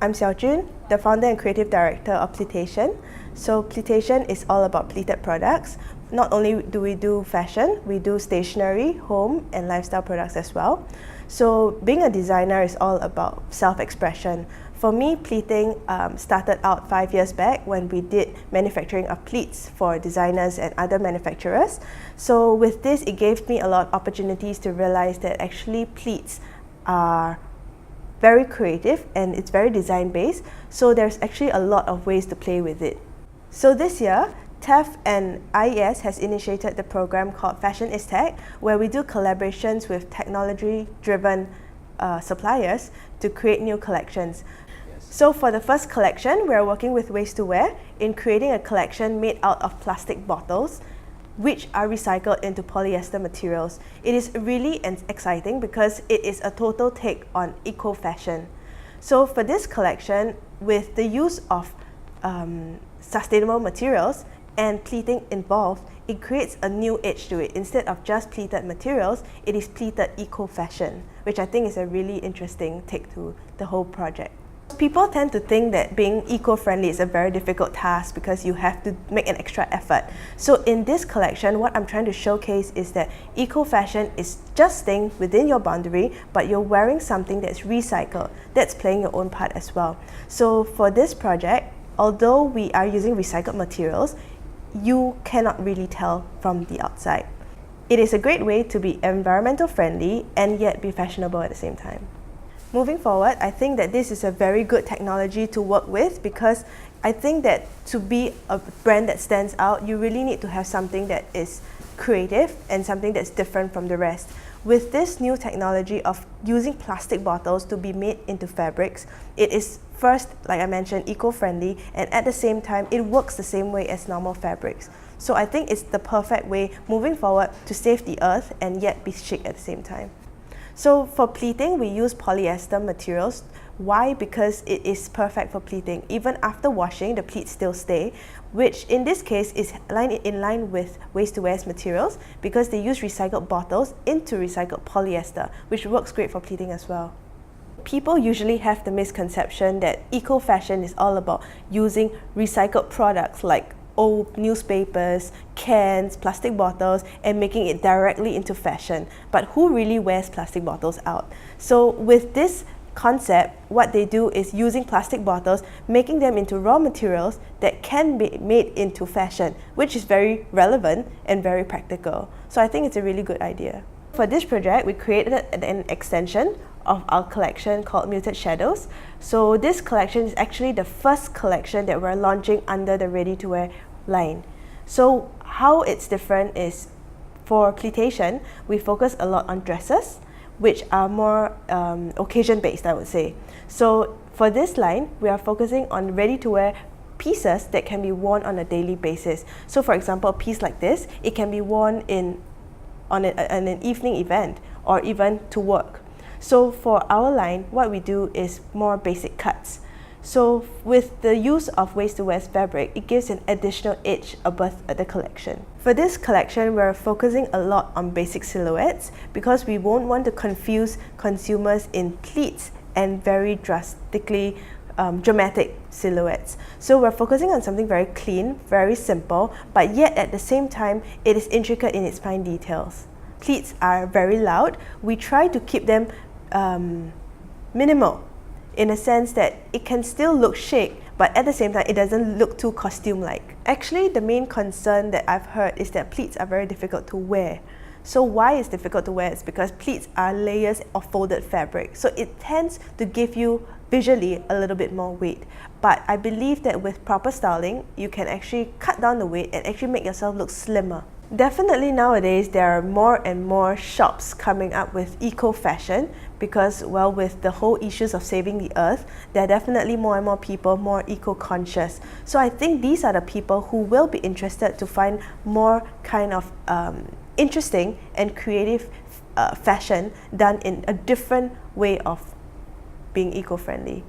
I'm Xiao Jun, the founder and creative director of Pleatation. So Pleatation is all about pleated products. Not only do we do fashion, we do stationery, home and lifestyle products as well. So being a designer is all about self-expression. For me, pleating started out 5 years back when we did manufacturing of pleats for designers and other manufacturers. So with this, it gave me a lot of opportunities to realize that actually pleats are very creative and it's very design-based. So there's actually a lot of ways to play with it. So this year, TAFF and IES has initiated the program called Fashion is Tech, where we do collaborations with technology-driven suppliers to create new collections. So for the first collection, we are working with Waste to Wear in creating a collection made out of plastic bottles, which are recycled into polyester materials. It is really exciting because it is a total take on eco-fashion. So for this collection, with the use of sustainable materials and pleating involved, it creates a new edge to it. Instead of just pleated materials, it is pleated eco-fashion, which I think is a really interesting take to the whole project. People tend to think that being eco-friendly is a very difficult task because you have to make an extra effort. So in this collection, what I'm trying to showcase is that eco-fashion is just staying within your boundary, but you're wearing something that's recycled, that's playing your own part as well. So for this project, although we are using recycled materials, you cannot really tell from the outside. It is a great way to be environmental friendly and yet be fashionable at the same time. Moving forward, I think that this is a very good technology to work with because I think that to be a brand that stands out, you really need to have something that is creative and something that's different from the rest. With this new technology of using plastic bottles to be made into fabrics, it is first, like I mentioned, eco-friendly, and at the same time, it works the same way as normal fabrics. So I think it's the perfect way moving forward to save the earth and yet be chic at the same time. So for pleating, we use polyester materials. Why? Because it is perfect for pleating. Even after washing, the pleats still stay, which in this case is in line with Waste to Wear's materials because they use recycled bottles into recycled polyester, which works great for pleating as well. People usually have the misconception that eco-fashion is all about using recycled products like old newspapers, cans, plastic bottles, and making it directly into fashion. But who really wears plastic bottles out? So with this concept, what they do is using plastic bottles, making them into raw materials that can be made into fashion, which is very relevant and very practical. So I think it's a really good idea. For this project, we created an extension of our collection called Muted Shadows. So this collection is actually the first collection that we're launching under the ready-to-wear line. So how it's different is for Pleatation, we focus a lot on dresses, which are more occasion-based, I would say. So for this line, we are focusing on ready-to-wear pieces that can be worn on a daily basis. So for example, a piece like this, it can be worn on an evening event or even to work. So for our line, what we do is more basic cuts. So with the use of Waste to Wear's fabric, it gives an additional edge above the collection. For this collection, we're focusing a lot on basic silhouettes because we won't want to confuse consumers in pleats and very drastically dramatic silhouettes. So we're focusing on something very clean, very simple, but yet at the same time, it is intricate in its fine details. Pleats are very loud. We try to keep them minimal, in a sense that it can still look chic, but at the same time, it doesn't look too costume-like. Actually, the main concern that I've heard is that pleats are very difficult to wear. So why it's difficult to wear? It's because pleats are layers of folded fabric. So it tends to give you visually a little bit more weight. But I believe that with proper styling, you can actually cut down the weight and actually make yourself look slimmer. Definitely nowadays, there are more and more shops coming up with eco-fashion because, well, with the whole issues of saving the earth, there are definitely more and more people more eco-conscious. So I think these are the people who will be interested to find more kind of interesting and creative fashion done in a different way of being eco-friendly.